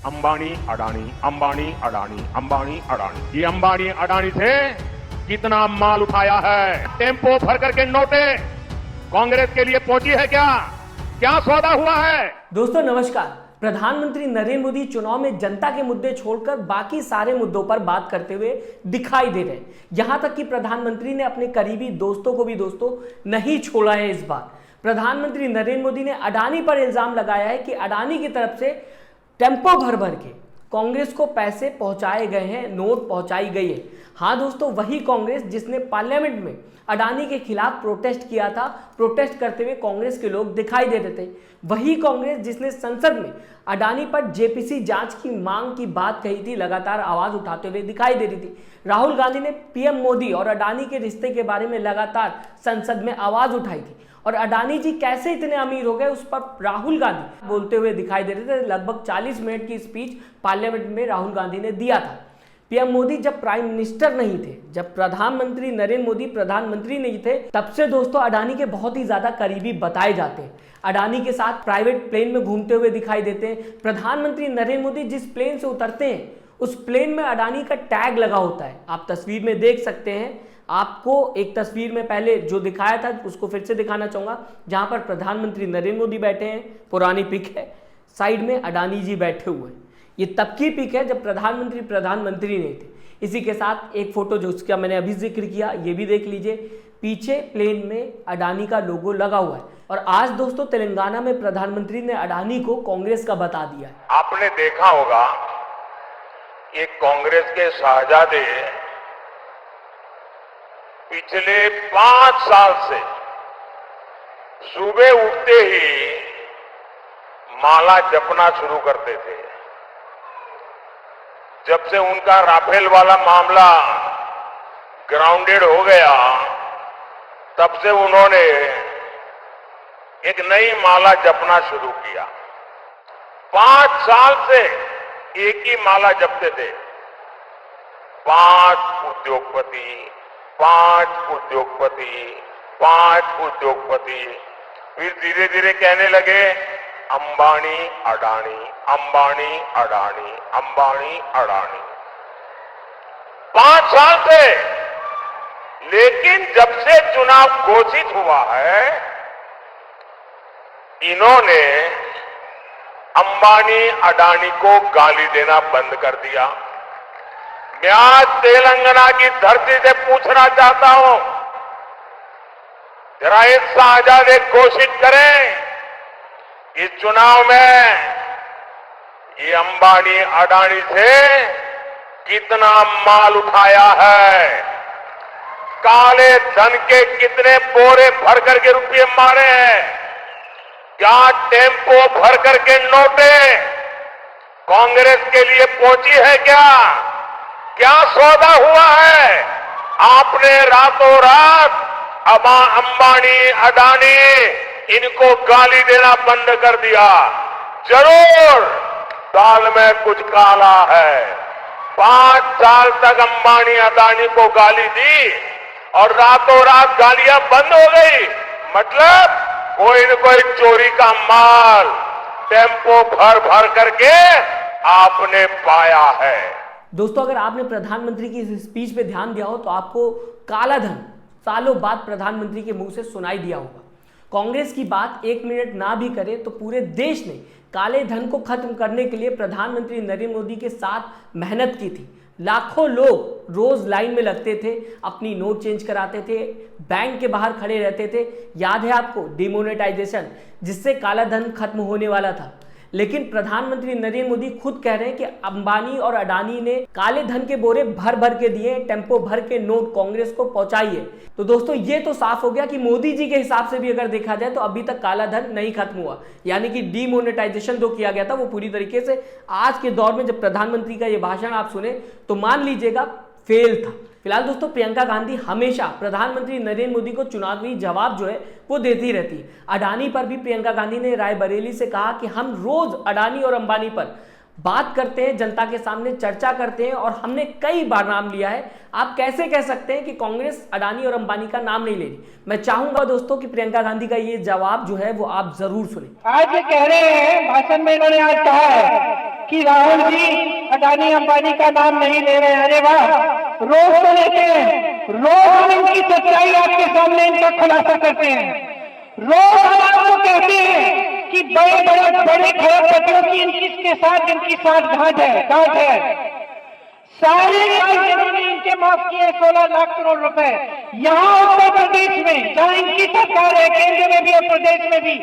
अंबानी अडानी, अंबानी अडानी, अंबानी अडानी। ये अंबानी अडानी से कितना माल उठाया है, टेम्पो भर करके नोटे कांग्रेस के लिए पहुंची है क्या? क्या सौदा हुआ है? दोस्तों नमस्कार। प्रधानमंत्री नरेंद्र मोदी चुनाव में जनता के मुद्दे छोड़कर बाकी सारे मुद्दों पर बात करते हुए दिखाई दे रहे हैं। यहां तक कि प्रधानमंत्री ने अपने करीबी दोस्तों को भी नहीं छोड़ा है। इस बार प्रधानमंत्री नरेंद्र मोदी ने अडानी पर इल्जाम लगाया है कि अडानी की तरफ से टेम्पो भर भर के कांग्रेस को पैसे पहुंचाए गए हैं, नोट पहुंचाई गई है। हाँ दोस्तों, वही कांग्रेस जिसने पार्लियामेंट में अडानी के खिलाफ प्रोटेस्ट किया था, प्रोटेस्ट करते हुए कांग्रेस के लोग दिखाई दे रहे थे। वही कांग्रेस जिसने संसद में अडानी पर जेपीसी जांच की मांग की बात कही थी, लगातार आवाज उठाते हुए दिखाई दे रही थी। राहुल गांधी ने पीएम मोदी और अडानी के रिश्ते के बारे में लगातार संसद में आवाज उठाई थी और अडानी जी कैसे इतने अमीर हो गए उस पर राहुल गांधी बोलते हुए दिखाई दे रहे थे। लगभग 40 मिनट की स्पीच पार्लियामेंट में राहुल गांधी ने दिया था। पीएम मोदी जब प्राइम मिनिस्टर नहीं थे, जब प्रधानमंत्री नरेंद्र मोदी प्रधानमंत्री नहीं थे, तब से दोस्तों अडानी के बहुत ही ज्यादा करीबी बताए जाते हैं। अडानी के साथ प्राइवेट प्लेन में घूमते हुए दिखाई देते हैं। प्रधानमंत्री नरेंद्र मोदी जिस प्लेन से उतरते हैं उस प्लेन में अडानी का टैग लगा होता है। आप तस्वीर में देख सकते हैं। आपको एक तस्वीर में पहले जो दिखाया था उसको फिर से दिखाना चाहूंगा, जहां पर प्रधानमंत्री नरेंद्र मोदी बैठे हैं, पुरानी पिक है, साइड में अडानी जी बैठे हुए हैं। ये तब की पिक है जब प्रधानमंत्री नहीं थे। इसी के साथ एक फोटो जो उसका मैंने अभी जिक्र किया, ये भी देख लीजिए, पीछे प्लेन में अडानी का लोगो लगा हुआ है। और आज दोस्तों तेलंगाना में प्रधानमंत्री ने अडानी को कांग्रेस का बता दिया है। आपने देखा होगा ये कांग्रेस के शहजादे पिछले 5 साल से सुबह उठते ही माला जपना शुरू करते थे। जब से उनका राफेल वाला मामला ग्राउंडेड हो गया, तब से उन्होंने एक नई माला जपना शुरू किया। 5 साल से एक ही माला जपते थे, 5 उद्योगपति, 5 उद्योगपति, 5 उद्योगपति। फिर धीरे धीरे कहने लगे अंबानी अडानी, अंबानी अडानी, अंबानी अडानी। 5 साल से। लेकिन जब से चुनाव घोषित हुआ है, इन्होंने अंबानी अडानी को गाली देना बंद कर दिया। मैं आज तेलंगाना की धरती से पूछना चाहता हूं, जरा एक शहजादे घोषित करें इस चुनाव में ये अंबानी अडानी से कितना माल उठाया है, काले धन के कितने बोरे भर करके रुपये मारे हैं, क्या टेम्पो भर करके नोटे कांग्रेस के लिए पहुंची है क्या? क्या सौदा हुआ है? आपने रातों रात अंबानी अडानी इनको गाली देना बंद कर दिया। जरूर दाल में कुछ काला है। 5 साल तक अंबानी अडानी को गाली दी और रातों रात गालियां बंद हो गई। मतलब कोई न कोई चोरी का माल टेम्पो भर भर करके आपने पाया है। दोस्तों अगर आपने प्रधानमंत्री की इस स्पीच पे ध्यान दिया हो तो आपको काला धन सालों बाद प्रधानमंत्री के मुंह से सुनाई दिया होगा। कांग्रेस की बात 1 मिनट ना भी करे तो पूरे देश ने काले धन को खत्म करने के लिए प्रधानमंत्री नरेंद्र मोदी के साथ मेहनत की थी। लाखों लोग रोज लाइन में लगते थे, अपनी नोट चेंज कराते थे, बैंक के बाहर खड़े रहते थे। याद है आपको डिमोनेटाइजेशन, जिससे काला धन खत्म होने वाला था। लेकिन प्रधानमंत्री नरेंद्र मोदी खुद कह रहे हैं कि अंबानी और अडानी ने काले धन के बोरे भर भर के दिए, टेम्पो भर के नोट कांग्रेस को पहुंचाइए। तो दोस्तों ये तो साफ हो गया कि मोदी जी के हिसाब से भी अगर देखा जाए तो अभी तक काला धन नहीं खत्म हुआ, यानी कि डीमोनेटाइजेशन जो किया गया था वो पूरी तरीके से आज के दौर में जब प्रधानमंत्री का ये भाषण आप सुने तो मान लीजिएगा फेल था। फिलहाल दोस्तों प्रियंका गांधी हमेशा प्रधानमंत्री नरेंद्र मोदी को चुनावी जवाब जो है वो देती रहती है। अडानी पर भी प्रियंका गांधी ने रायबरेली से कहा कि हम रोज अडानी और अंबानी पर बात करते हैं, जनता के सामने चर्चा करते हैं और हमने कई बार नाम लिया है। आप कैसे कह सकते हैं कि कांग्रेस अडानी और अंबानी का नाम नहीं ले रही? मैं चाहूंगा दोस्तों कि प्रियंका गांधी का ये जवाब जो है वो आप जरूर सुने। आज ये कह रहे हैं, भाषण में इन्होंने आज कहा है कि राहुल जी अडानी अंबानी का नाम नहीं ले रहे हैं। अरे वाह, रोज तो लेते हैं, रोज हम इनकी सच्चाई आपके सामने इनका खुलासा करते हैं। रोज हम आपको कहते हैं कि बड़े खरबपतियों की इनके साथ गांठ है। सारे इन्होंने इनके माफ किए 16 लाख करोड़ रुपए। यहाँ उत्तर प्रदेश में जहाँ इनकी सरकार है, केंद्र में भी और प्रदेश में भी,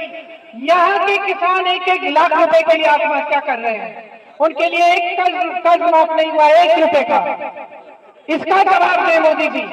यहाँ के किसान 1-1 लाख रुपए के लिए आत्महत्या कर रहे हैं। उनके लिए एक कर्ज माफ नहीं हुआ 1 रुपए का। इसका जवाब दें मोदी जी।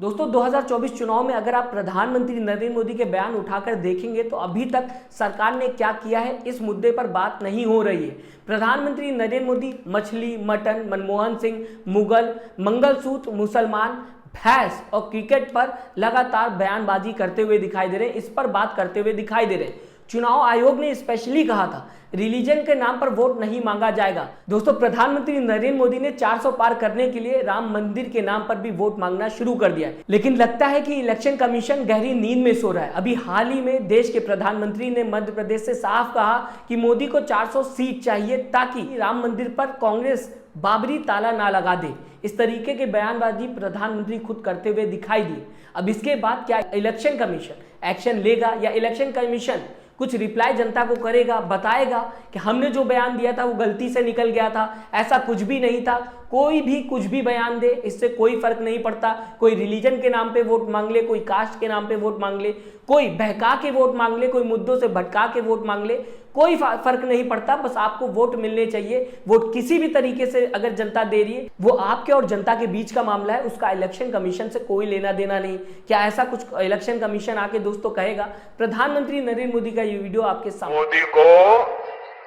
दोस्तों 2024 चुनाव में अगर आप प्रधानमंत्री नरेंद्र मोदी के बयान उठाकर देखेंगे तो अभी तक सरकार ने क्या किया है इस मुद्दे पर बात नहीं हो रही है। प्रधानमंत्री नरेंद्र मोदी मछली, मटन, मनमोहन सिंह, मुगल, मंगलसूत्र, मुसलमान, भैंस और क्रिकेट पर लगातार बयानबाजी करते हुए दिखाई दे रहे हैं, इस पर बात करते हुए दिखाई दे रहे हैं। चुनाव आयोग ने स्पेशली कहा था रिलीजन के नाम पर वोट नहीं मांगा जाएगा। दोस्तों प्रधानमंत्री नरेंद्र मोदी ने 400 पार करने के लिए राम मंदिर के नाम पर भी वोट मांगना शुरू कर दिया है, लेकिन लगता है कि इलेक्शन कमीशन गहरी नींद में सो रहा है। अभी हाल ही में देश के प्रधानमंत्री ने मध्य प्रदेश से साफ कहा कि मोदी को 400 सीट चाहिए ताकि राम मंदिर पर कांग्रेस बाबरी ताला ना लगा दे। इस तरीके के बयानबाजी प्रधानमंत्री खुद करते हुए दिखाई दिए। अब इसके बाद क्या इलेक्शन कमीशन एक्शन लेगा या इलेक्शन कमीशन कुछ रिप्लाई जनता को करेगा, बताएगा कि हमने जो बयान दिया था वो गलती से निकल गया था, ऐसा कुछ भी नहीं था। कोई भी कुछ भी बयान दे, इससे कोई फर्क नहीं पड़ता। कोई रिलीजन के नाम पे वोट मांग ले, कोई कास्ट के नाम पे वोट मांग ले, कोई बहका के वोट मांग ले, कोई मुद्दों से भटका के वोट मांग ले, कोई फर्क नहीं पड़ता। बस आपको वोट मिलने चाहिए। वोट किसी भी तरीके से अगर जनता दे रही है वो आपके और जनता के बीच का मामला है, उसका इलेक्शन कमीशन से कोई लेना देना नहीं। क्या ऐसा कुछ इलेक्शन कमीशन आके दोस्तों कहेगा? प्रधानमंत्री नरेंद्र मोदी का ये वीडियो आपके सामने। मोदी को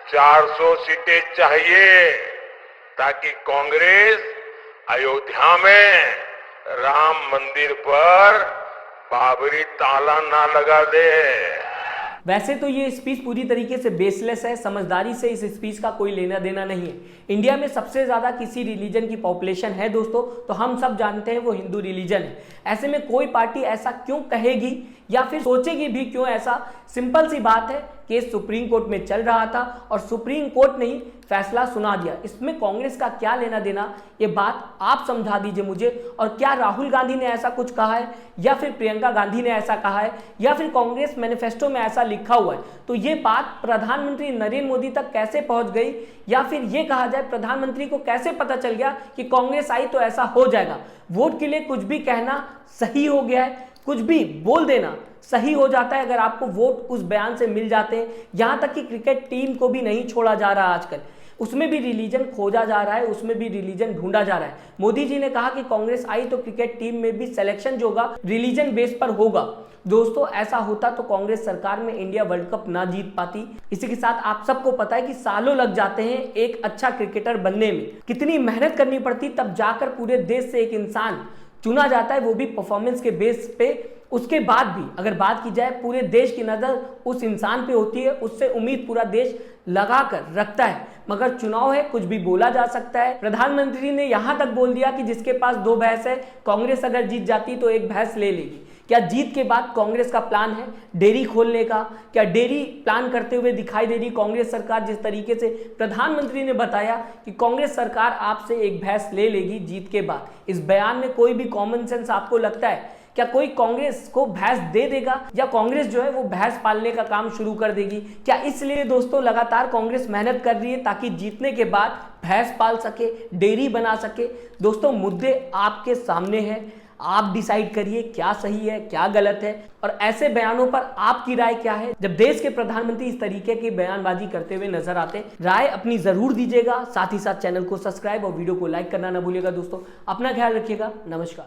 400 सीटें चाहिए ताकि कांग्रेस अयोध्या में राम मंदिर पर बाबरी ताला ना लगा दे। वैसे तो ये स्पीच पूरी तरीके से बेसलेस है, समझदारी से इस स्पीच का कोई लेना देना नहीं है। इंडिया में सबसे ज्यादा किसी रिलीजन की पॉपुलेशन है दोस्तों, तो हम सब जानते हैं वो हिंदू रिलीजन है। ऐसे में कोई पार्टी ऐसा क्यों कहेगी या फिर सोचेगी भी क्यों ऐसा? सिंपल सी बात है, केस सुप्रीम कोर्ट में चल रहा था और सुप्रीम कोर्ट ने ही फैसला सुना दिया। इसमें कांग्रेस का क्या लेना देना, ये बात आप समझा दीजिए मुझे। और क्या राहुल गांधी ने ऐसा कुछ कहा है या फिर प्रियंका गांधी ने ऐसा कहा है या फिर कांग्रेस मैनिफेस्टो में ऐसा लिखा हुआ है? तो ये बात प्रधानमंत्री नरेंद्र मोदी तक कैसे पहुंच गई, या फिर ये कहा जाए प्रधानमंत्री को कैसे पता चल गया कि कांग्रेस आई तो ऐसा हो जाएगा? वोट के लिए कुछ भी कहना सही हो गया है, कुछ भी बोल देना सही हो जाता है अगर आपको वोट उस बयान से मिल जाते हैं। यहां तक कि क्रिकेट टीम को भी नहीं छोड़ा जा रहा आजकल, उसमें भी रिलीजन खोजा जा रहा है, उसमें भी रिलीजन ढूंढा जा रहा है। मोदी जी ने कहा कि कांग्रेस आई तो क्रिकेट टीम में भी सिलेक्शन जो होगा रिलीजन बेस पर होगा। दोस्तों ऐसा होता तो कांग्रेस सरकार में इंडिया वर्ल्ड कप ना जीत पाती। इसी के साथ आप सबको पता है कि सालों लग जाते हैं एक अच्छा क्रिकेटर बनने में, कितनी मेहनत करनी पड़ती तब जाकर पूरे देश से एक इंसान चुना जाता है, वो भी परफॉर्मेंस के बेस पे। उसके बाद भी अगर बात की जाए पूरे देश की नजर उस इंसान पे होती है, उससे उम्मीद पूरा देश लगा कर रखता है। मगर चुनाव है, कुछ भी बोला जा सकता है। प्रधानमंत्री ने यहां तक बोल दिया कि जिसके पास 2 भैंस है, कांग्रेस अगर जीत जाती तो 1 भैंस ले लेगी। क्या जीत के बाद कांग्रेस का प्लान है डेयरी खोलने का? क्या डेयरी प्लान करते हुए दिखाई दे रही कांग्रेस सरकार? जिस तरीके से प्रधानमंत्री ने बताया कि कांग्रेस सरकार आपसे 1 भैंस ले लेगी जीत के बाद, इस बयान में कोई भी कॉमन सेंस आपको लगता है? क्या कोई कांग्रेस को भैंस दे देगा या कांग्रेस जो है वो भैंस पालने का काम शुरू कर देगी? क्या इसलिए दोस्तों लगातार कांग्रेस मेहनत कर रही है ताकि जीतने के बाद भैंस पाल सके, डेयरी बना सके? दोस्तों मुद्दे आपके सामने हैं, आप डिसाइड करिए क्या सही है क्या गलत है, और ऐसे बयानों पर आपकी राय क्या है? जब देश के प्रधानमंत्री इस तरीके की बयानबाजी करते हुए नजर आते, राय अपनी जरूर दीजिएगा। साथ ही साथ चैनल को सब्सक्राइब और वीडियो को लाइक करना ना भूलिएगा। दोस्तों अपना ख्याल रखिएगा। नमस्कार।